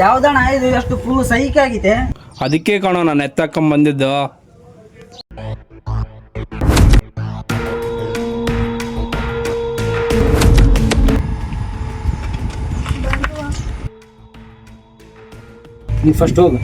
ಯಾವ್ದಣ್ಣ ಇದು ಎಷ್ಟು full psych ಆಗಿದೆ. ಅದಕ್ಕೆ ಕಣೋ ನಾನು ಎತ್ತಕೊಂಡ್ ಬಂದಿದ್ದು. ನೀ ಫಸ್ಟ್ ಹೋಗು.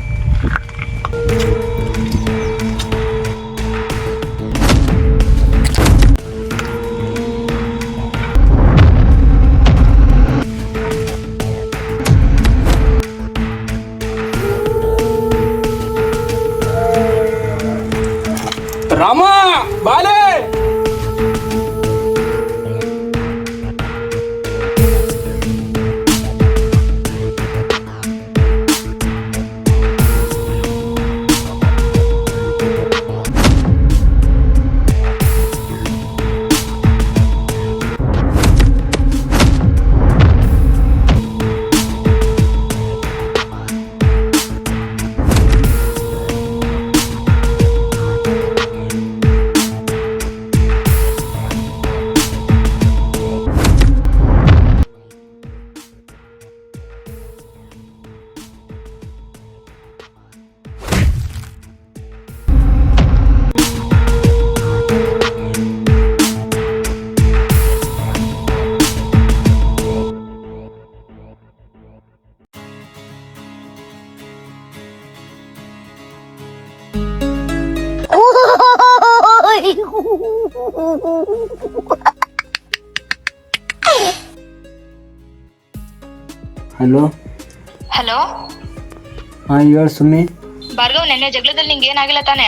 ರಾಮ ಬಾಲೆ ಹಲೋ ಹಲೋ, ಹಾ ಹೇಳು ಸುಮ್ಮಿ. ಭಾರ್ಗವ್, ನೆನ್ನೆ ಜಗಳದಲ್ಲಿ ನಿಂಗೆ ಏನಾಗಿಲ್ಲ ತಾನೆ?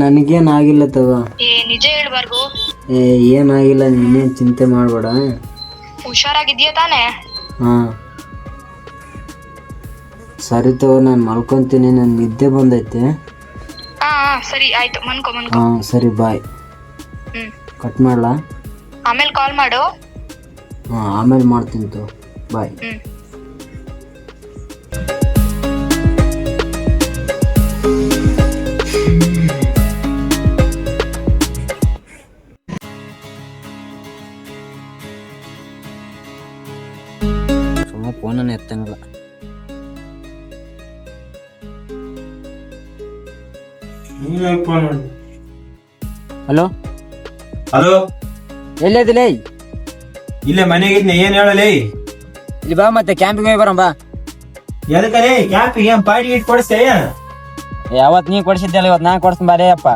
ನನಗೇನಾಗಿಲ್ಲ ತಗ. ನಿಜ ಹೇಳು ಭಾರ್ಗವ್. ಏನಾಗಿಲ್ಲ, ನೀನೇನು ಚಿಂತೆ ಮಾಡಬೇಡ. ಹುಷಾರಾಗಿದ್ಯಾ ತಾನೆ? ಹಾ ಸರಿ ತಗೋ, ನಾನು ಮಲ್ಕೊತೀನಿ, ನನ್ ನಿದ್ದೆ ಬಂದೈತೆ. ಹಾ ಸರಿ ಆಯ್ತು, ಮನ್ಕೋ. ಹಾ ಸರಿ, ಬಾಯ್. ಕಟ್ ಮಾಡ್ಲಾ? ಆಮೇಲೆ ಕಾಲ್ ಮಾಡು. ಹಾ ಆಮೇಲೆ ಮಾಡ್ತೀನಿ ತಗೋ, ಬಾಯ್. ಸುಮ್ಮ ಫೋನನ್ನು ಎತ್ತಂಗಿಲ್ಲ. Hello hello, ಎಲ್ಲಿದಿಲ್ಲ? ಇಲ್ಲೇ ಮನೆಗಿದ್ನೆ. ಏನ್ ಹೇಳಲೇ? ಇಲ್ಲಿ ಬಾ, ಮತ್ತೆ ಕ್ಯಾಂಪಿಗೆ ಹೋಗಿ ಬರೋಣ ಬಾ. ಎದಕ್ಕಲೇ ಕ್ಯಾಂಪಿಗೆ? ಏನ್ ಪಾರ್ಟಿ ಗೀಟ್ ಕೊಡಿಸ್ತೇ? ಯಾವತ್ ನೀ ಕೊಡ್ಸಿದ್ದಲ್ಲ, ಇವತ್ತು ನಾ ಕೊಡ್ತೀನಿ ಬಾರೇ ಅಪ್ಪ.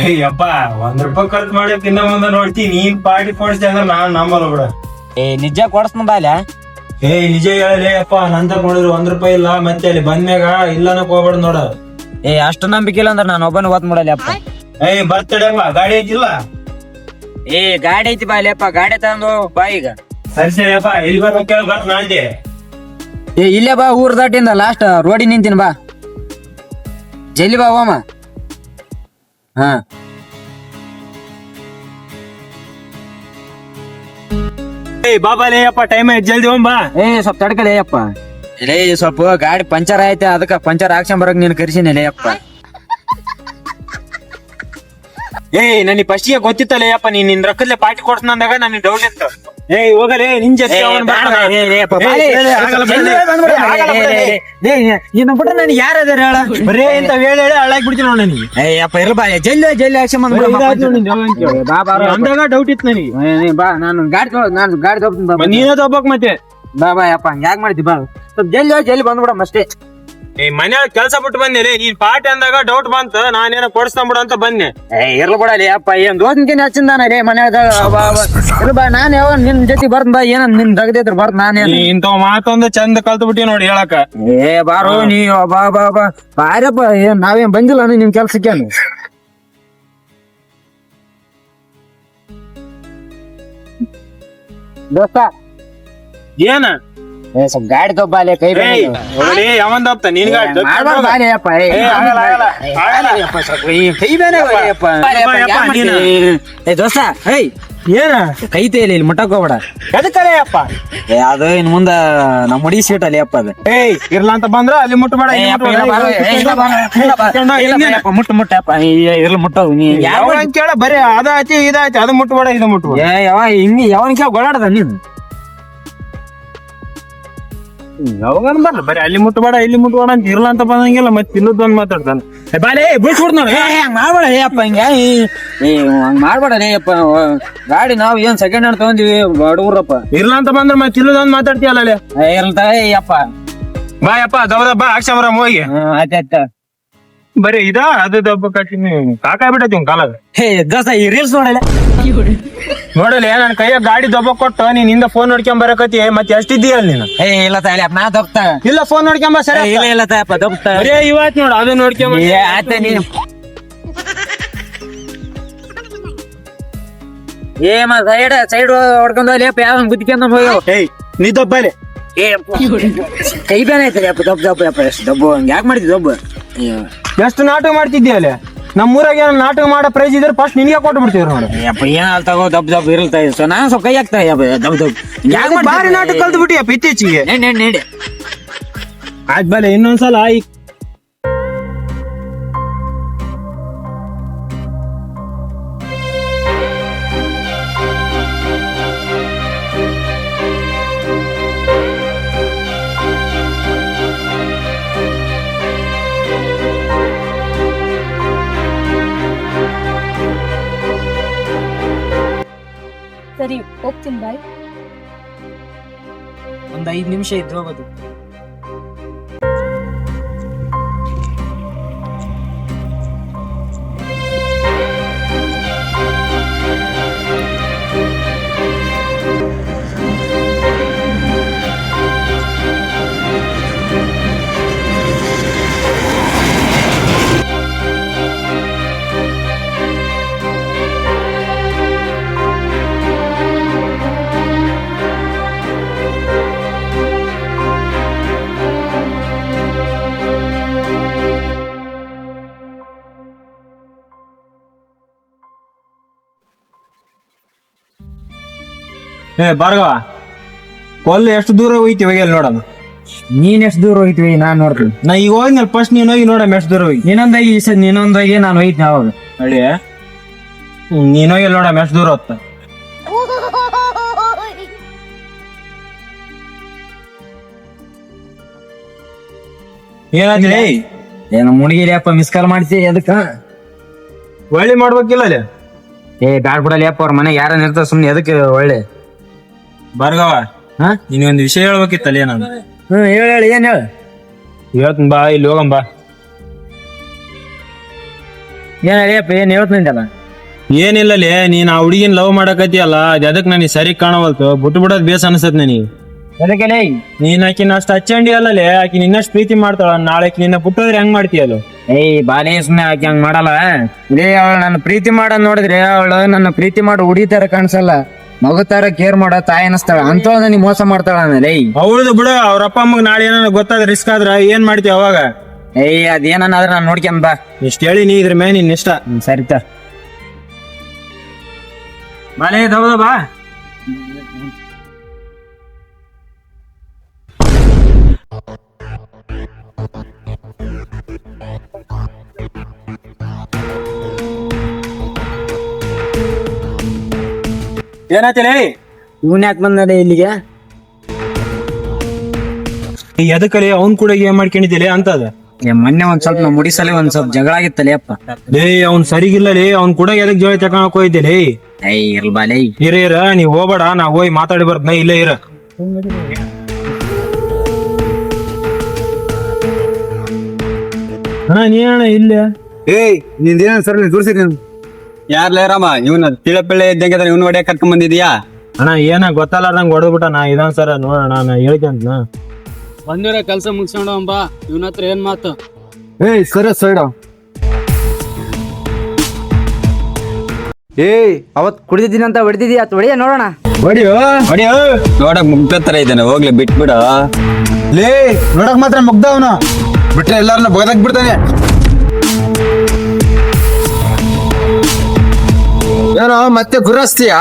ಅಯ್ಯಪ್ಪ, ₹1 ಖರ್ಚು ಮಾಡಕ್ ಇನ್ನ ಮುಂದೆ ನೋಡ್ತೀನಿ. ನೀನ್ ಪಾರ್ಟಿ ಕೊಡಿಸ್ತೇ ಅಂದ್ರೆ ನಾನ್ ನಂಬಲ್ಲ ಬಿಡ. ನಿಜ ಕೊಡ್ಸ್ತೀನಿ ಬಾಲ್ಯ. ನಿಜ ಹೇಳಲೇ ಅಪ್ಪ, ನಂತ ನೋಡಿದ್ರು ₹1 ಇಲ್ಲ. ಮತ್ತೆ ಅಲ್ಲಿ ಬಂದ್ಮ್ಯಾಗ ಇಲ್ಲನಕ್ ಹೋಗ್ಬೇಡ ನೋಡ. ಅಷ್ಟು ನಂಬಿಕೆ ಇಲ್ಲ ಅಂದ್ರೆ ನಾನು ಒಬ್ಬನ ಓದ್ ಮಾಡಲ್ಲ ಅಪ್ಪ. ಬರ್ತಡೇಪ್ಪ, ಗಾಡಿ ಐತಿಲ್ಲ? ಗಾಡಿ ಐತಿ ಬಾಲ್ಯ ಅಪ್ಪ, ಗಾಡಿ ತಗೊಂಡು ಬಾ ಈಗ. ಸರಿ ಅಪ್ಪ, ಇಲ್ಲಿ ಬರ್ಬೇಕು ಕೇಳಿ ಬರ್ತ ನಾಂದೆ. ಇಲ್ಲೇ ಬಾ, ಊರ್ ದಾಟಿಂದ ಲಾಸ್ಟ್ ರೋಡಿ ನಿಂತೀನಿ ಬಾ. ಜಲ್ದಿ ಬಾ ಹೋಮ. ಹಾ ಬಾಬಾಲೇ ಅಪ್ಪ, ಟೈಮ್ ಆಯ್ತು, ಜಲ್ದಿ ಹೋಗ್ ಬಾ. ಸ್ವಲ್ಪ ತಡ್ಕಲೇ ಅಪ್ಪ. ಸ್ವಲ್ಪ ಗಾಡಿ ಪಂಚರ್ ಐತೆ, ಅದಕ್ಕ ಪಂಚರ್ ಹಾಕ್ಸ್ಕೊಂಡ್ ಬರಕ್ ನೀನ್ ಕರ್ಸಿನಿ ಅಪ್ಪ. ನನಗೆ ಫಸ್ಟಿಗೆ ಗೊತ್ತಿತ್ತಲ್ಲ ಅಪ್ಪ, ನಿನ್ ರೊಕ್ಕದಲ್ಲೇ ಪಾರ್ಟಿ ಕೊಡ್ಸಂದಾಗ ನನಗೆ ಡೌಟ್ ಇತ್ತು. ಹೋಗಲೇ ನಿನ್ ಜೊತೆ ಬಿಟ್ರೆ ನನ್ ಯಾರದಾರ ಹೇಳ? ಬರೇ ಇಂತ ಹೇಳಿ ಹಳ್ಳಾಗಿ ಬಿಡ್ತೀನಿ ನೋಡ ನನಗೆ. ಅಪ್ಪ ಇರ ಬಾ, ಜಲ್ದಿ ಹಾಕ್ಸ್ಕೊಂಡ್ ಅಂದಾಗ ಡೌಟ್ ಇತ್ತು ನನಗೆ. ಬಾ, ನಾನು ಗಾಡಿ ತಗೋತೀನಿ. ನೀನೇ ತಗೋಬೇಕು ಮತ್ತೆ. ಬಾ ಅಪ್ಪ, ಹಂಗ ಯಾಕೆ ಮಾಡ್ತಿ? ಬಾ, ಸ್ವಲ್ಪ ಜಲ್ದಿ ಬಂದ್ಬಿಡಮ್ ಅಷ್ಟೇ. ಮನೆಯೊಳಗೆ ಕೆಲಸ ಬಿಟ್ಟು ಬಂದೇಲೆ, ನೀನ್ ಪಾರ್ಟಿ ಅಂದಾಗ ಡೌಟ್ ಬಂತ, ನಾನೇನೋ ಕೊಡಿಸ್ಕೊಂಬಿಡ ಅಂತ ಬಂದೆ. ಇರ್ಲಿ ಬಿಡಲಿ ಅಪ್ಪ, ಏನ್ ದೋಸ್ತಿನ ಹಚ್ಚಿಂದಾನ ರೇ ಮನ್ಯಾಗ. ಬಾ, ನಾನ್ ಯಾವ ನಿನ್ ಜೊತೆ ಬರ್ತ ಬಾ, ಏನ ನಿನ್ ದಗದಿದ್ರ ಬರ್ತ ನಾನೇನ್ ಇಂತ ಮಾತೊಂದು ಚಂದ ಕಲ್ತು ಬಿಟ್ಟಿ ನೋಡಿ ಹೇಳಕ. ಬಾರೋ ನೀ, ಬಾ ಬಾರಪ್ಪ. ಏನ್ ನಾವೇನ್ ಬಂದಿಲ್ಲ ನಿಮ್ ಕೆಲ್ಸಕ್ಕೆ? ದೋಸ್ತ ಏನ ಸ್ವಲ್ಪ ಗಾಡಿ ತಪ್ಪಾಲೆ ಕೈ ಯಾವಂದಪ್ಪ ನಿನ್ ಗಾಡಿ ಕೈ ಬೇನೆ ದೋಸ್ತ. ಏನ ಕೈ ತೇಲಿ ಇಲ್ಲಿ ಮುಟ್ಟಕ್ ಹೋಗ್ಬೇಡ. ಎದಕ್ಕಲೇ ಅಪ್ಪ? ಅದು ಇನ್ ಮುಂದ ನಮ್ ಹುಡುಗಿ ಸೀಟ್ ಅಲ್ಲಿ ಅಪ್ಪ. ಅದು ಇರ್ಲಾ ಅಂತ ಬಂದ್ರ ಅಲ್ಲಿ ಮುಟ್ಟಬೇಡ. ಮುಟ್ಟಪ್ಪ, ಇರ್ಲಿ ಮುಟ್ಟವು. ನೀ ಯಾವ ಕೇಳ, ಬರೀ ಅದಾಯ್ತಿ ಇದಾಯ್ತಿ, ಅದು ಮುಟ್ಟಬೇಡ ಇದು ಮುಟ್ಟಬೇಡ. ಯಾವ ಹಿಂಗ ಯಾವನ್ ಕೇಳ ಗೊಳಾಡದ ನೀನು? ಯಾವಾಗ ಬರ್ಲ ಬರೀ ಅಲ್ಲಿ ಮುಟ್ಬೇಡ ಇಲ್ಲಿ ಮುಟ್ಬೇಡ ಅಂತ ಇರ್ಲ ಅಂತ ಬಂದಂಗಿಲ್ಲ ಮತ್ತೆ ತಿನ್ನೋದು ಬಂದ್ ಮಾತಾಡ್ತಾನ ಬಾಲೆ ಬಿಡ್ಸ್ಬಿಡ್ ನೋಡಿ ಹಂಗ್ ಮಾಡ್ಬೇಡ ಲೇ ಅಪ್ಪ ಹಿಂಗ ಹಂಗ್ ಮಾಡ್ಬೇಡ ಲೇ ಅಪ್ಪ ಗಾಡಿ ನಾವ್ ಏನ್ ಸೆಕೆಂಡ್ ಹ್ಯಾಂಡ್ ತಗೊಂಡಿವಿ ಬಡವ್ರಪ್ಪ ಇರ್ಲ ಅಂತ ಬಂದ್ರೆ ಮತ್ತೆ ತಿನ್ನೋದು ಮಾತಾಡ್ತೀಯಲ್ಲ ಅಲ್ಲಿ ಇರ್ಲ್ತಾ ಅಪ್ಪ ಬಾ ಯಪ್ಪ ದವದ ಬಾ ಅಕ್ಷಮರ ಹೋಗಿ ಆಯ್ತಾಯ್ತ ಬರೀ ಇದಾ ಅದು ದಬ್ಬ ಕಟ್ಟಿನಿ ಕಾಕಾಯ್ಬಿಟ್ಟೈತಿ ಒಂದ್ ಕಾಲಾಗ ಹೇ ದೋಸ್ತ ಈ ರೀಲ್ಸ್ ನೋಡಲ್ಲ ನೋಡಲಿ ನನ್ ಕೈಯಾಗ ಗಾಡಿ ದಬ್ಬ ಕೊಟ್ಟು ನೀನ್ ಹಿಂದ ಫೋನ್ ನೋಡ್ಕೊಂಡ್ ಬರಕತಿ ಮತ್ತೆ ಎಷ್ಟಿದ್ದೀಯ ಅಲ್ಲಿ ನೀನು ಏ ಇಲ್ಲ ತಾಯಿ ಅಪ್ಪ ನಾ ದೊಪ್ತ ಇಲ್ಲ ಫೋನ್ ನೋಡ್ಕೊಂಬ ಸರಿ ಇಲ್ಲ ಇಲ್ಲ ತಾಯಪ್ಪ ದೊಪ್ತ ಬರೀ ಇವತ್ ನೋಡು ಅದು ನೋಡ್ಕೊಂಬ ಆಯ್ತ ನೀನು ಸೈಡ್ ಹೊಡ್ಕೊಂಡ್ ಲೇಪ ಯಾವ ಗುದ್ಕೊಂಡ್ ಹೋಗ್ಯಾವ ಏಯ್ ನೀ ದಬ್ಬಲೆ ಕೈ ಬೇನೆ ಐತರಿ ಅಪ್ಪ ದಬ್ಬ ಅಪ್ಪ ಎಷ್ಟು ದಬ್ಬು ಹಂಗ ಯಾಕೆ ಮಾಡಿದ್ವಿ ದಬ್ಬ ಎಷ್ಟು ನಾಟಕ ಮಾಡ್ತಿದ್ದಿ ಅಲ್ಲಿ ನಮ್ಮೂರಾಗ ಏನ್ ನಾಟಕ ಮಾಡೋ ಪ್ರೈಸ್ ಇದ್ರೆ ಫಸ್ಟ್ ನಿನ್ಗೆ ಕೊಟ್ಟು ಬಿಡ್ತೀವ್ರಿ ನೋಡು ಅಪ್ಪ ಏನ್ ತಗೋ ದಬ್ಬ ಇರಲ್ತಾ ಸೊ ನಾನ್ ಸ್ವಲ್ಪ ಕೈ ಹಾಕ್ತಾ ದಬ್ಬ ಯಾಕೆ ಬಾರಿ ನಾಟಕ ಕಲ್ತು ಬಿಟ್ಟಿಯಪ್ಪ ಇತ್ತೀಚೆಗೆ ನೆಡಿ ಆದ್ಮೇಲೆ ಇನ್ನೊಂದ್ಸಲ ಈ ಸರಿ ಹೋಗ್ತೀನಿ ಬಾಯ್. ಒಂದ್ 5 ನಿಮಿಷ ಇದ್ದು ಹೋಗೋದು. ಭಾರ್ಗವ ಕೊಲ್ಲು ಎಷ್ಟು ದೂರ ಹೋಯ್ತಿ ಹೋಗಿ ಅಲ್ಲಿ ನೋಡಮ್ಮ ನೀನ್ ಎಷ್ಟು ದೂರ ಹೋಯ್ತಿವಿ ನಾನ್ ನೋಡ್ತೀನಿ. ನಾ ಈಗ ಹೋಗಿದ್ನಲ್ಲ ಫಸ್ಟ್ ನೀನ್ ಹೋಗಿ ನೋಡಮ್ಮ ಎಷ್ಟು ದೂರ ಹೋಗಿ ನೀನೊಂದಾಗಿ ಈ ಸದ್ ನೀನೊಂದಾಗಿ ನಾನು ಹೋಯ್ತೀನಿ ಅವಾಗ ಅಡಿ ನೀನ್ ಹೋಗಿ ನೋಡಮ್ಮ ಎಷ್ಟು ದೂರ ಹೊತ್ತ ಏನಾಯ್ತು ಏನು ಮುಣಿಗಿರಿ ಅಪ್ಪ ಮಿಸ್ ಕಾಲ್ ಮಾಡ್ತಿ ಅದಕ್ಕ ಒಳ್ಳೆ ಮಾಡ್ಬೇಕಿಲ್ಲ ಅಲ್ಲಿ ಬ್ಯಾಡ್ ಬಿಡಲಿ ಅಪ್ಪ ಅವ್ರ ಮನೆಗೆ ಯಾರನ್ನ ಇರ್ತಾರ ಸುಮ್ನೆ ಅದಕ್ಕೆ ಒಳ್ಳೆ ಭಾರ್ಗವ ಹಾ ನಿನಗೊಂದು ವಿಷಯ ಹೇಳ್ಬೇಕಿತ್ತಲ್ಲ ನಾನು ಹೇಳಿ ಏನ್ ಹೇಳ ಹೇಳ್ತೀನಿ ಬಾ ಇಲ್ಲಿ ಹೋಗಂ ಬಾ ಏನ್ ಹೇಳಿಯಪ್ಪ ಏನ್ ಹೇಳ್ತಂತಲ್ಲ ಏನಿಲ್ಲಲೇ ನೀನ್ ಆ ಹುಡುಗಿನ ಲವ್ ಮಾಡಕತ್ತಿಯಲ್ಲ ಅದ್ ಅದಕ್ಕೆ ನನಗೆ ಸರಿ ಕಾಣವಲ್ತು ಬಿಟ್ಟು ಬಿಡೋದ್ ಬೇಸ್ ಅನ್ಸತ್ ನನಗೆ ಅದಕ್ಕೆ ನೀನ್ ಆಕಿನ ಅಷ್ಟು ಹಚ್ಚಂಡಿ ಅಲ್ಲಲೇ ಆಕಿ ನಿನ್ನಷ್ಟು ಪ್ರೀತಿ ಮಾಡ್ತಾಳ ನಾಳೆ ನಿನ್ನ ಬಿಟ್ಟೋದ್ರೆ ಹೆಂಗ್ ಮಾಡ್ತೀಯಲ್ಲ ಬಾಲೇ ಸುಮ್ನೆ ಆಕಿ ಹಂಗ್ ಮಾಡಲ್ಲ ಲೇ ಅವಳು ನನ್ನ ಪ್ರೀತಿ ಮಾಡೋದ್ ನೋಡಿದ್ರೆ ಅವಳು ನನ್ನ ಪ್ರೀತಿ ಮಾಡಿ ಉಡಿತಾರ ಕಾಣಿಸಲ್ಲ ಮಗು ತರ ಕೇರ್ ಮಾಡೋ ತಾಯಿ ಅನಸ್ತಾಳ ಅಂತ ನೀ ಮೋಸ ಮಾಡ್ತಾಳ ಲೇ ಅವಳದು ಬಿಡು ಅವ್ರ ಅಪ್ಪ ಅಮ್ಮಗೆ ನಾಳೆ ಏನಾರ ಗೊತ್ತಾದ ರಿಸ್ಕ್ ಆದ್ರ ಏನ್ ಮಾಡ್ತೀಯ ಅವಾಗ ಅದೇನಾದ್ರ ನಾನ್ ನೋಡ್ಕೊಂಡ್ ಬಾ ಇಷ್ಟ ಹೇಳಿ ನೀ ಇದ್ರ ಮೇಲೆ ನಿನ್ ಇಷ್ಟ ಸರಿತ ಬಾಲೇ ದವದ ಬಾ ಏನಾಯ್ತಲೇ ಇವನ್ ಯಾಕೆ ಬಂದ ಇಲ್ಲಿಗೆ ಎದಕ್ಕಲಿ ಅವ್ನ್ ಕೂಡ ಏನ್ ಮಾಡ್ಕೊಂಡಿದ್ದಿಲ್ಲ ಅಂತ ಅದ ಮೊನ್ನೆ ಒಂದ್ ಸ್ವಲ್ಪ ನಾವು ಮುಡಿಸಲೇ ಒಂದ್ ಸ್ವಲ್ಪ ಜಗಳ ಆಗಿತ್ತಲೇ ಅಪ್ಪ ಲೇ ಅವ್ನ್ ಸರಿಗಿಲ್ಲ ಲೇ ಅವ್ನ್ ಕೂಡ ಎದಕ್ ಜೋಳಿ ತಕೊಳಕ್ ಹೋಯ್ತಿಲೇ ಇರ್ಲ್ ಬಾಲೇ ಇರ ನೀವ್ ಹೋಗ್ಬೇಡ ನಾ ಹೋಗಿ ಮಾತಾಡಿ ಬರ್ತ ಇಲ್ಲೇ ಇರ ಅಣ್ಣ ನೀ ಅಣ್ಣ ಇಲ್ಲೇ ನಿಂದೇನ ಸರ್ ತೋರಿಸಿರಿ ಯಾರ್ಲೇ ರಾಮ ಇವನ ತಿಳಪಿಳ್ಳೆ ಇದ್ದಂಗೆ ಇವನ್ ಹೊಡೆ ಕರ್ಕೊಂಡ್ ಬಂದಿದ್ಯಾ ಅಣ್ಣ ಏನ ಗೊತ್ತಲ್ಲಾರ್ದಂಗ್ ಹೊಡೆದ್ಬಿಟ್ಟ ನಾ ಇದನ್ ಸರ ನೋಡೋಣ ನಾ ಹೇಳ್ಕಂತ ಬಂದಿರೋ ಕೆಲಸ ಮುಗಿಸ್ಕೊಂಡು ಬಾ ಇವನ ಹತ್ರ ಏನ್ ಮಾತು ಸರ ಸೈಡ ಅವತ್ ಕುಡಿದಿದ್ದೀನಿ ಅಂತ ಹೊಡೆದಿದ್ಯಾ ಹೊಡೆಯ ನೋಡೋಣ ಹೊಡಿಯೋ ಹೊಡಿಯೋ ನೋಡಕ್ ಮುಗ್ದ ತರ ಇದ್ದಾನೆ ಹೋಗ್ಲಿ ಬಿಟ್ಬಿಡ ಲೇ ನೋಡಕ್ ಮಾತ್ರ ಮುಗ್ದ ಅವನು ಬಿಟ್ರೆ ಎಲ್ಲಾರನ್ನ ಬಗದಾಕ್ ಬಿಡ್ತಾನೆ ಏನೋ ಮತ್ತೆ ಗುರಸ್ತೀಯಾ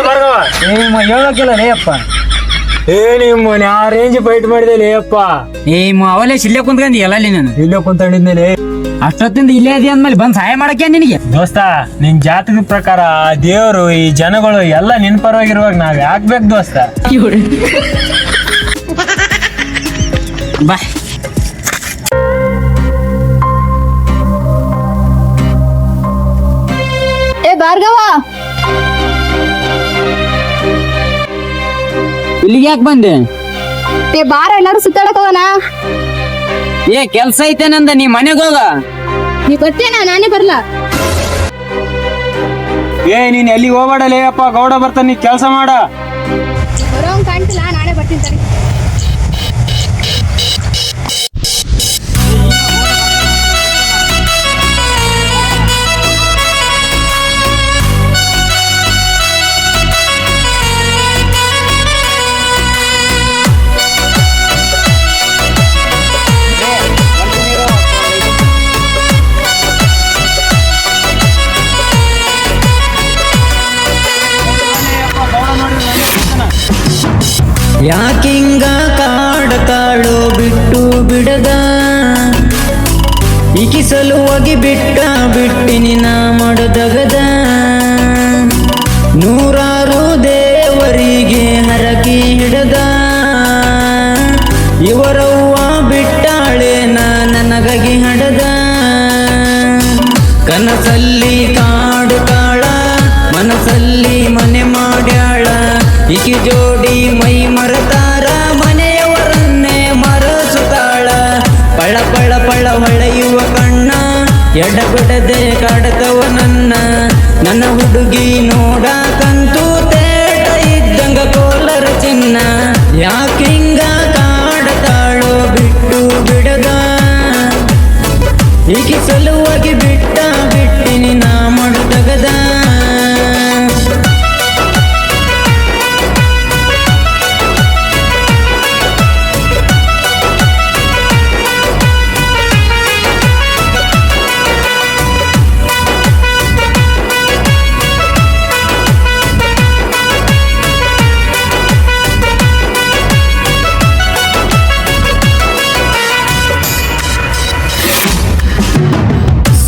ಭಾರ್ಗವ ಹೇಳಕ್ಕಿಲ್ಲ ಲೇ ಅಪ್ಪ. ಏ ನಿಮ್ಮ ಆ ರೇಂಜ್ ಫೈಟ್ ಮಾಡಿದೆ ಲೇ ಅಪ್ಪ. ಅವಲೇ ಇಲ್ಲೇ ಕುಂತ್ಕೊಂಡಿ ಎಲ್ಲ ನಾನು ಇಲ್ಲೇ ಕುಂತಾಡಿದ್ಮೇಲೆ ಅಷ್ಟೊತ್ತಿಂದ ಇಲ್ಲೇ ಅದಿ ಅಂದ್ಮೇಲೆ ಬಂದ್ ಸಹಾಯ ಮಾಡಕ್ಕೆ ನಿನಗೆ. ದೋಸ್ತ ನಿನ್ ಜಾತಕದ ಪ್ರಕಾರ ಆ ದೇವ್ರು ಈ ಜನಗಳು ಎಲ್ಲ ನಿನ್ ಪರವಾಗಿರುವಾಗ ನಾವ್ ಯಾಕ್ ಬೇಕು ದೋಸ್ತ? ಬಾ ಏ ಭಾರ್ಗವ, ಇಲ್ಲಿಗೆ ಯಾಕೆ ಬಂದೆ? ಏ ಬಾರ ಎಲ್ಲಾರು ಸುತ್ತಾಡಕ್ ಹೋಗೋಣ. ಕೆಲ್ಸ ಐತೆ ನಂದ, ನೀ ಮನೆಗೆ ಹೋಗ. ನೀ ಬರ್ತೀನ? ನಾನೇ ಬರ್ಲಾ? ಏ ನೀನ್ ಎಲ್ಲಿ ಹೋಗ್ಬೇಡಲೇ ಅಪ್ಪ, ಗೌಡ ಬರ್ತಾನ, ನೀ ಕೆಲ್ಸ ಮಾಡ. ಬರೋಂಗ್ ಕಾಣ್ತಿಲ್ಲ, ನಾನೇ ಬರ್ತೀನಿ ಸರಿ. ಯಾಕಿಂಗ ಕಾಡತಾಳೋ ಬಿಟ್ಟು ಬಿಡದ, ಈಕಿ ಸಲುವಾಗಿ ಬಿಟ್ಟಿನಿ ನಾ ಮಾಡದಗದ. ನೂರಾರು ದೇವರಿಗೆ ಹರಕಿ ಹಿಡದ, ಇವರವ್ವ ಬಿಟ್ಟಾಳೆ ನಾ ನನಗಾಗಿ ಹಡದ. ಕನಸಲ್ಲಿ ಕಾಡುತ್ತಾಳ, ಮನಸ್ಸಲ್ಲಿ ಮನೆ ಮಾಡ್ಯಾಳ. ಈಕಿ ಜೋಡಿ ಮೈ ಮರತಾರ, ಮನೆಯವರನ್ನೇ ಮರಸುತ್ತಾಳ. ಪಳ ಪಳ ಪಳ ಹೊಳೆಯುವ ಕಣ್ಣ, ಎಡಬಿಡದೆ ಕಾಡತವ ನನ್ನ ಹುಡುಗಿ ನೋಡಕಂತೂ ತೇಟ ಇದ್ದಂಗ ಕೋಲರ ಚಿನ್ನ. ಯಾಕಿಂಗ ಕಾಡತಾಳೋ ಬಿಟ್ಟು ಬಿಡದ, ಈಕಿ ಸಲುವಾಗಿ ಬಿಟ್ಟಿನಿ ನಾ ಮಾಡದಗದ.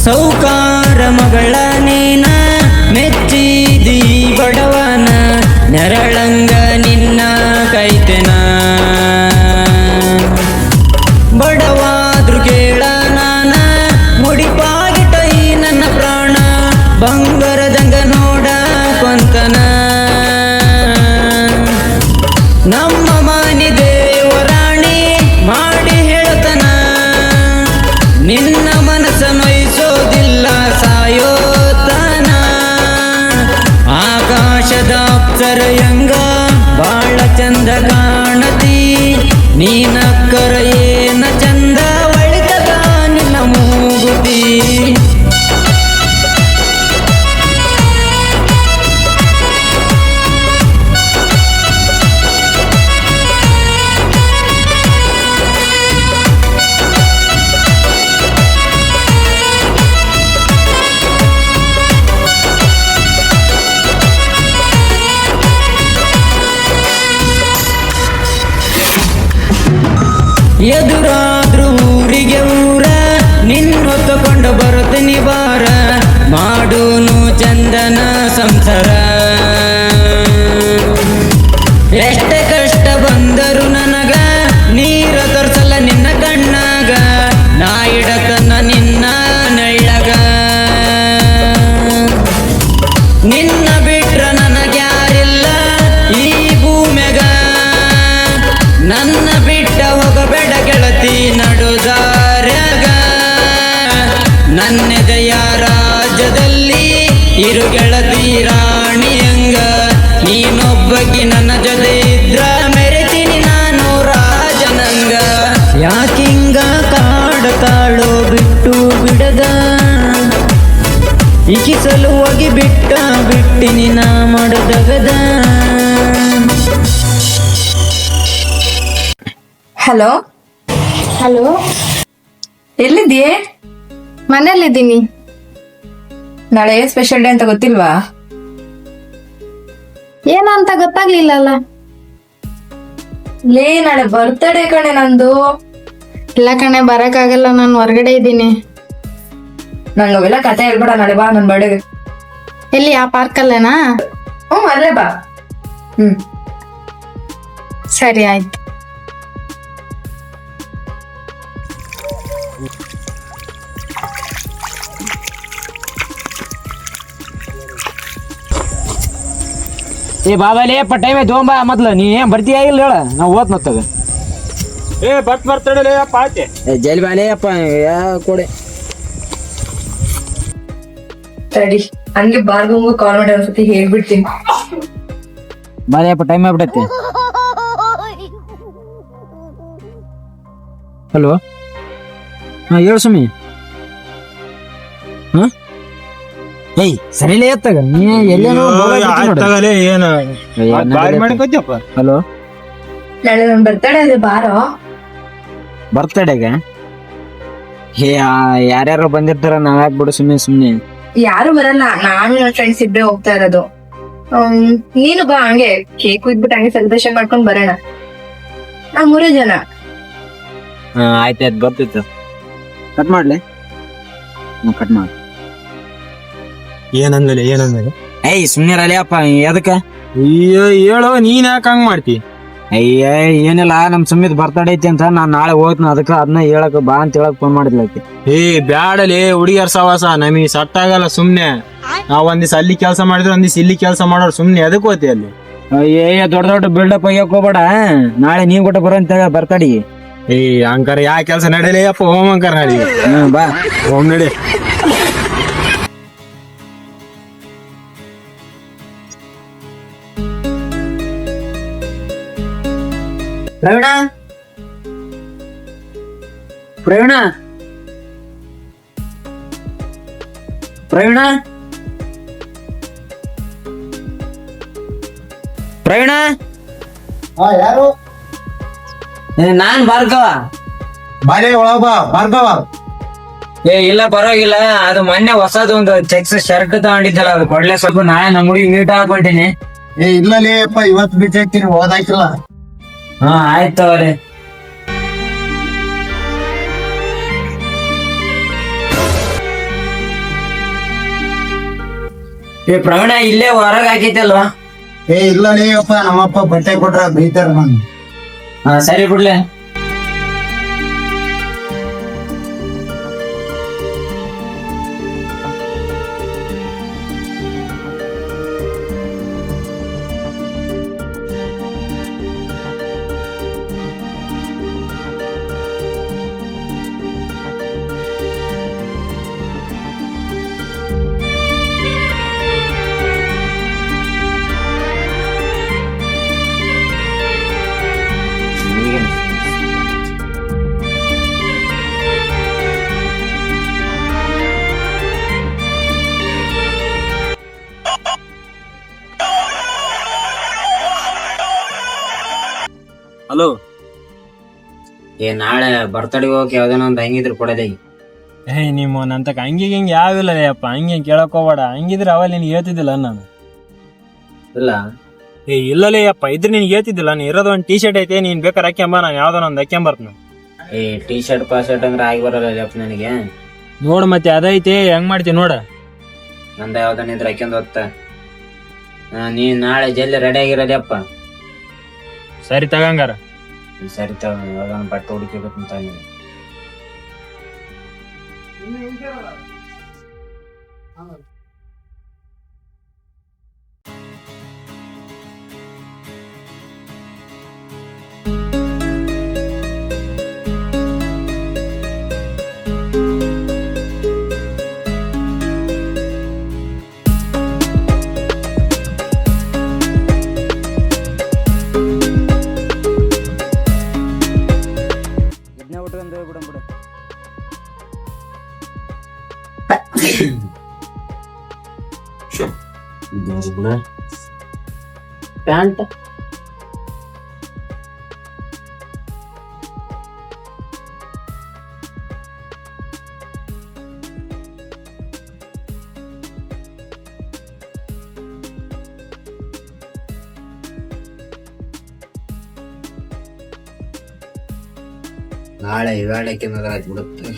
ಸೌಕಾರ ಮಗಳ ನೀನ ಮೆಚ್ಚಿದಿ ಬಡವನ, ನೆರಳಂಗ ನಿನ್ನ ಕೈತೆನ. ಬಡವಾದ್ರು ಕೇಳ ನಾನ, ಮುಡಿಪಾಗಿಟ ಈ ನನ್ನ ಪ್ರಾಣ. ಬಂಗಾರದಂಗ ನೋಡ ಕೊಂತನ, ನಮ್ಮ ಮನೆ ದೇವರಾಣಿ ಮಾಡಿ ಹೇಳ್ತನ. ನಿನ್ನ ಮನಸ್ಸ ನೋಯಿಸೋದಿಲ್ಲ ಸಾಯೋತನ. ಆಕಾಶದ ಅಪ್ಸರೆಯಂಗ ಬಾಳ ಚಂದ ಕಾಣತಿ, ನೀನಕ್ಕರ ಏನ ಚಂದ ಒಳಿತದ ನಿನ್ನ ಮೂಗುತಿ. ಎದುರಾದ್ರೂ ಊರಿಗೆ ಊರ, ನಿನ್ನೊತ್ತುಕೊಂಡು ಬರುತ್ತೀನಿ ಬಾರ. ಮಾಡೂನು ಚಂದನ ಸಂಸಾರ, ಎಷ್ಟೇ ಕಷ್ಟ ಬಂದರು ನನಗ ನೀರ ತೋರ್ಸಲ್ಲ ನಿನ್ನ ಕಣ್ಣಾಗ. ನಾ ಇಡತನ ನಿನ್ನ ನೆಳ್ಳಗ, ನಿನ್ನ ಬಿಟ್ರ ನನಗ್ಯಾರಿಲ್ಲ ಈ ಭೂಮ್ಯಾಗ. ನನ್ನ ಬಿಟ್ಟ ಹೋಗಬೇಡ ಗೆಳತಿ ನಡುದಾರ್ಯಾಗ. ನನ್ನೆದೆಯ ರಾಜ್ಯದಲ್ಲಿ ಇರು ಗೆಳತಿ ರಾಣಿಯಂಗ. ನೀನೊಬ್ಬಕಿ ನನ್ನ ಜೊತೆ ಇದ್ರ ಮೆರೆತೀನಿ ನಾನು ರಾಜನಂಗ. ಯಾಕಿಂಗ ಕಾಡತಾಳೋ ಬಿಟ್ಟು ಬಿಡದ, ಈಕಿ ಸಲುವಾಗಿ ಬಿಟ್ಟಿನಿ ನಾ ಮಾಡದಗದ. Hello hello, ಎಲ್ಲಿದ್ದೀಯೇ? ಮನೇಲಿದ್ದೀನಿ. ನಾಳೆ ಸ್ಪೆಷಲ್ ಡೇ ಅಂತ ಗೊತ್ತಿಲ್ವಾ? ಏನಂತ ಗೊತ್ತಾಗ್ಲಿಲ್ಲಲ್ಲ. ಲೇ ನಾಳೆ ಬರ್ತಡೇ ಕಣೆ ನಂದು. ಇಲ್ಲ ಕಣೆ, ಬರಕ್ಕಾಗಲ್ಲ, ನಾನು ಹೊರಗಡೆ ಇದ್ದೀನಿ. ನಂಗೆ ಅವೆಲ್ಲ ಕತೆ ಹೇಳ್ಬೇಡ, ನಾಳೆ ಬಾ ನನ್ ಬರ್ಡೇಗೆ. ಎಲ್ಲಿ, ಆ ಪಾರ್ಕಲ್ಲೇನಾ? ಅಲ್ಲೇ ಬಾ. ಸರಿ, ಆಯ್ತು. ಏ ಬಾಬಾಲೇ ಟೈಮ್ ಆಯ್ತು, ಹೋಗ್ಬಾ ಮೊದ್ಲು. ನೀ ಏನ್ ಬರ್ತೀಯ ಇಲ್ಲ ಹೇಳ, ನಾವು ಓದ್ ಮತ್ತಾಗ. ಬರ್ತಡೇ ಅಪ್ಪ ಆಯ್ತೆ. ಜೈಲ್ ಬಾಲೇ ಅಪ್ಪ, ಯಾ ಕೊಡೆ. ಸರಿ, ಹಂಗೆ ಭಾರ್ಗವ್ಗೂ ಕಾಲ್ ಮಾಡಿ ಒಂದ್ಸತಿ ಹೇಳ್ಬಿಡ್ತೀನಿ. ಬಾಲೇ ಅಪ್ಪ, ಟೈಮ್ ಆಗ್ಬಿಟ್ಟೈತಿ. ಹಲೋ, ಹಾ ಹೇಳು ಸುಮ್ಮಿ. ಹಾ ಏಯ್ ಸರಿಲೇ ಎತ್ತಾಗ, ನೀ ಎಲ್ಲೇನೋ ಮಾಡ್ಕೋತಿಯಪ್ಪ. ಹಲೋ, ನಾಳೆ ನನ್ ಬರ್ತಡೇ ಇದೆ, ಬಾರೋ. ಬರ್ತಡೇಗೆ ಯಾರ್ಯಾರು ಬಂದಿರ್ತಾರ, ನಾವ್ ಯಾಕೆ ಬಿಡು ಸುಮ್ಮನೆ. ಯಾರು ಬರಲ್ಲ, ನಾನು ನನ್ನ ಫ್ರೆಂಡ್ಸ್ ಇಬ್ಬರೇ ಹೋಗ್ತಾ ಇರೋದು. ನೀನು ಬಾ, ಹಂಗೆ ಕೇಕ್ ಇದ್ಬಿಟ್ಟು ಹಂಗೆ ಸೆಲೆಬ್ರೇಷನ್ ಮಾಡ್ಕೊಂಡ್ ಬರೋಣ. ನಾವ್ 3 ಜನ. ಆಯ್ತಾಯ್ತು, ಬರ್ತಿತ್ತು. ಕಟ್ ಮಾಡ್ಲಿ? ಕಟ್ ಮಾಡ. ಏನಂದಲೆ ಏಯ್ ಸುಮ್ನಿರಲಿ ಅಪ್ಪ, ಎದಕ್ಕ? ಹೇಳೋ, ನೀನ್ ಯಾಕೆ ಹಂಗ್ ಮಾಡ್ತಿ? ಅಯ್ಯ ಏನಿಲ್ಲ, ನಮ್ ಸುಮ್ಮಿದ್ ಬರ್ತಡೇ ಐತಿ ಅಂತ ನಾನ್ ನಾಳೆ ಹೋಗ್ತೀನಿ. ಅದಕ್ಕ ಅದನ್ನ ಹೇಳಕ್ ಬಾ ಅಂತ ಹೇಳಕ್ ಫೋನ್ ಮಾಡಿದ್ಲೈತಿ. ಬ್ಯಾಡಲಿ ಹುಡುಗಿಯರ್ ಸವಾಸ ನಮಗೆ ಸಟ್ ಆಗಲ್ಲ. ಸುಮ್ನೆ ನಾವ್ ಒಂದಿವ್ಸ ಅಲ್ಲಿ ಕೆಲಸ ಮಾಡಿದ್ರೆ ಒಂದಿವ್ಸ ಇಲ್ಲಿ ಕೆಲಸ ಮಾಡೋರು, ಸುಮ್ನೆ ಎದಕ್ ಹೋತಿ ಅಲ್ಲಿ? ಅಯ್ಯ ದೊಡ್ಡ ದೊಡ್ಡ ಬಿಲ್ಡಪ್ ಆಗ್ಯಾಕ ಹೋಗ್ಬೇಡ. ನಾಳೆ ನೀವ್ ಕೊಟ್ಟ ಬರೋ ಅಂತ ಬರ್ತಡಿ. ಅಂಕರ್ ಯಾ ಕೆಲಸ ನಡೀಲಿ ಅಪ್ಪ, ಹೋಮ್ ಅಂಕರ್ ನಡಿ. ಬಾ, ಹೋಮ್ ನಡಿ. ಪ್ರವೀಣ, ಪ್ರವೀಣ, ಪ್ರವೀಣ, ಪ್ರವೀಣ. ಯಾರು? ನಾನ್ ಭಾರ್ಗವ. ಬಾಲೆ ಒಳಗ ಬಾ, ಭಾರ್ಗವ. ಇಲ್ಲ ಪರವಾಗಿಲ್ಲ, ಅದು ಮೊನ್ನೆ ಹೊಸದು ಒಂದು ಚೆಕ್ಸ್ ಶರ್ಟ್ ತಗೊಂಡಿದ್ದಲ್ಲ, ಅದು ಕೊಡ್ಲೆ ಸ್ವಲ್ಪ. ನಾಳೆ ನಮ್ಮ ಹುಡುಗಿ ಮೀಟ್ ಹಾಕೊಳ್ತೀನಿ. ಇಲ್ಲಲೇ ಅಪ್ಪ, ಇವತ್ತು ಬಿಟ್ಟು ಹಾಕ್ತೀನಿ, ಓದಾಯ್ತಿಲ್ಲ. ಹಾ ಆಯ್ತು ಅವ್ರೆ. ಪ್ರವೀಣ, ಇಲ್ಲೇ ಹೊರಗೆ ಹಾಕೈತಲ್ವಾ? ಇಲ್ಲಲೇ ಅಪ್ಪ, ನಮ್ಮಪ್ಪ ಬಟ್ಟೆ ಕೊಟ್ರ ಬೈತಾರ ನಾನು. ಹಾ ಸರಿ ಬಿಡ್ಲೆ. ಹಲೋ, ನಾಳೆ ಬರ್ತಡೇ ಹೋಗಕ್ ಯಾವ್ದೇನೋ ಒಂದ್ ಹಂಗಿದ್ರು ಕೊಡದೆ. ನಿಮ್ಮ ನಂತಕ ಹಂಗಿಗೆ ಹಿಂಗೆ ಯಾವಿಲ್ಲ ಅಪ್ಪ, ಹಂಗೆ ಕೇಳಕ್ ಹೋಗ್ಬೇಡ. ಹಂಗಿದ್ರೆ ಅವಲ್ಲಿ ನಿನ್ಗೆ ಹೇಳ್ತಿದ್ದಿಲ್ಲ ನಾನು. ಇಲ್ಲ ಇಲ್ಲಲೇ ಅಪ್ಪ, ಇದ್ರೆ ನಿನ್ಗೆ ಹೇಳ್ತಿದ್ದಿಲ್ಲ. ನೀನ್ ಇರೋದು ಒಂದು ಟೀ ಶರ್ಟ್ ಐತೆ, ನೀನ್ ಬೇಕಾರೆ ಹಾಕ್ಯಂಬ, ನಾನು ಯಾವ್ದೋ ಒಂದು ಹಾಕ್ಯಂಬರ್ತೀನಿ. ಟೀ ಶರ್ಟ್ ಪಾಶರ್ಟ್ ಅಂದ್ರೆ ಆಗಿ ಬರಲ್ಲ ಅಪ್ಪ ನನಗೆ. ನೋಡು ಮತ್ತೆ ಅದೈತೆ, ಹೆಂಗ್ ಮಾಡ್ತೀನಿ ನೋಡ. ನಂದ ಯಾವ್ದನ್ನ ಇದ್ರೆ ಹಾಕ್ಯಂದ್ ಹೋಗ್ತ. ನೀನ್ ನಾಳೆ ಜಲ್ದಿ ರೆಡಿ ಆಗಿರೋದೇ ಅಪ್ಪ. ಸರಿ ತಗಂಗಾರ. ಸರಿ ತಗೊಂಡ್ ಬಟ್ಟೆ ಹುಡುಕಿಬೇಕಂತ. ಪ್ಯಾಂಟ್ ನಾಳೆ ಇವಾಳಕ್ಕೆ ಬಿಡುತ್ತೆ.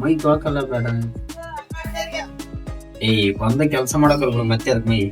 ಮೈ ತೊಳ್ಕಲ್ಲ ಬೇಡ. ಬಂದ ಕೆಲಸ ಮಾಡಕಲ್ವ ಮತ್ತೆ ಅದ್ ಮೈ.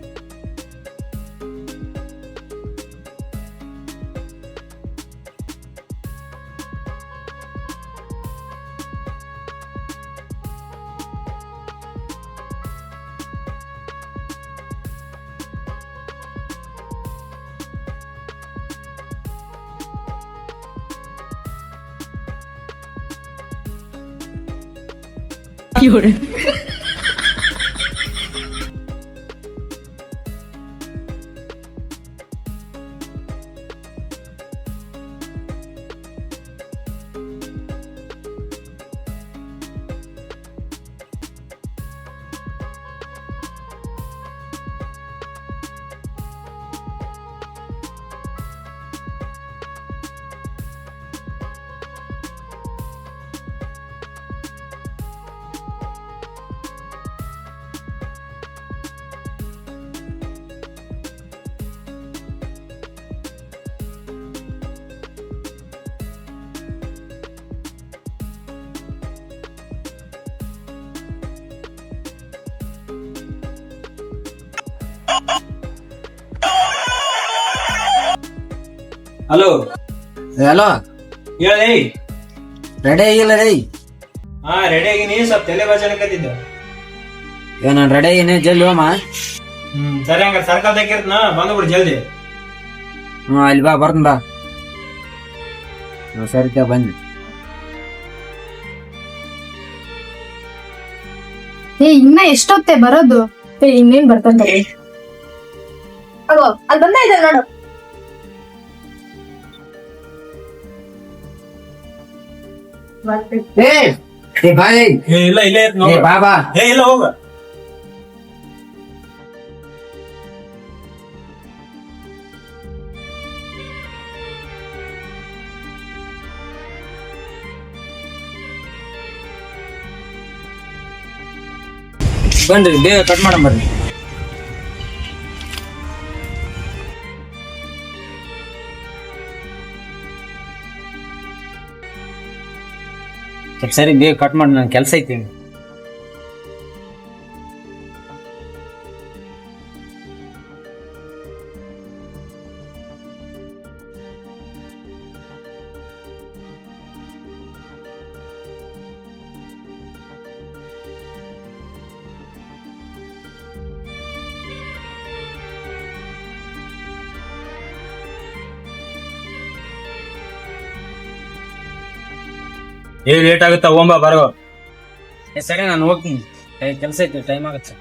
ಹಲೋ ಹಲೋ, ಹೇಳಿ. ರೆಡಿ ಆಗಿಲ್ಲ ರೀ? ಹಾ ರೆಡಿ ಆಗಿನಿ, ಸ್ವಲ್ಪ ತಲೆ ಬಾಚನಕತ್ತಿದ್ದ. ನಾನು ರೆಡಿ ಆಗಿನಿ, ಜಲ್ದಿ ಹೋಮ. ಸರಿ ಹಂಗಾರೆ ಸರ್ಕಲ್ ತೆಗಿರ್ತನ, ಬಂದ್ಬಿಡು ಜಲ್ದಿ. ಅಲ್ಲಿ ಬಾ, ಬರ್ತೀನಿ ಬಾ. ಸರಿ ಬನ್ನಿ. ಇನ್ನ ಎಷ್ಟೊತ್ತೆ ಬರೋದು? ಇನ್ನೇನ್ ಬರ್ತಾನೆ. ಅಲ್ಲಿ ಬಂದ ಇದೆ ನೋಡು. ಬಾಯ್, ಇಲ್ಲ ಇಲ್ಲೇ ಐತ್ ನೋಡು. ಬಾ ಬಾ. ಇಲ್ಲ ಹೋಗ. ಬನ್ರಿ, ಬೇಗ ಕಟ್ ಮಾಡಮ್ ಬರ್ರಿ. ಸರಿ ಬೇಗ ಕಟ್ ಮಾಡಿ, ನನ್ ಕೆಲ್ಸ ಐತಿ. ಲೇಟ್ ಆಗುತ್ತಾ, ಓಂಬಾ ಬರೋ. ಸರಿ, ನಾನು ಹೋಗ್ತೀನಿ, ಕೆಲ್ಸ ಐತಿ, ಟೈಮ್ ಆಗತ್ತೆ.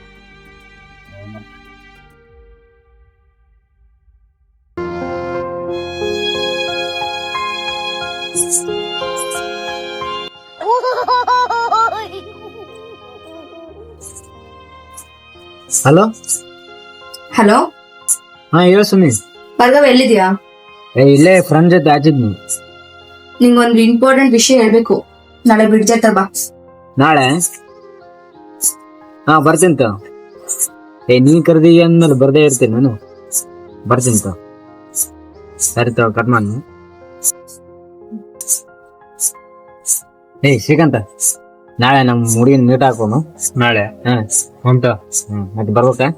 ಹಲೋ ಹಲೋ, ಹಾ ಹೇಳು ಸುಮ್ಮಿ. ಭಾರ್ಗವ್ ಎಲ್ಲಿದ್ಯಾ? ಇಲ್ಲೇ ಫ್ರೆಂಡ್ ಜೊತೆ ಆಚಿದ್ನು. ನಿಂಗೊಂದು ಇಂಪಾರ್ಟೆಂಟ್ ವಿಷಯ ಹೇಳ್ಬೇಕು. ನಾಳೆ ಬ್ರಿಡ್ಜ್ ಹತ್ರ ಬಾ. ನಾಳೆ? ಹಾ ಬರ್ತೀನಿ. ನೀ ಕರ್ದಿ ಅಂದ್ಮೇಲೆ ಬರ್ದೇ ಇರ್ತೀನಿ, ನಾನು ಬರ್ತೀನಿ. ಸರಿ ತಗೋ, ಕಟ್ ಮಾಡಿ. ಶ್ರೀಕಾಂತ, ನಾಳೆ ನಮ್ ಹುಡುಗಿನ ಮೀಟ್ ಹಾಕೋನು ನಾಳೆ. ಹೊಂಟ ಮತ್ತೆ ಬರ್ಬೇಕಾ?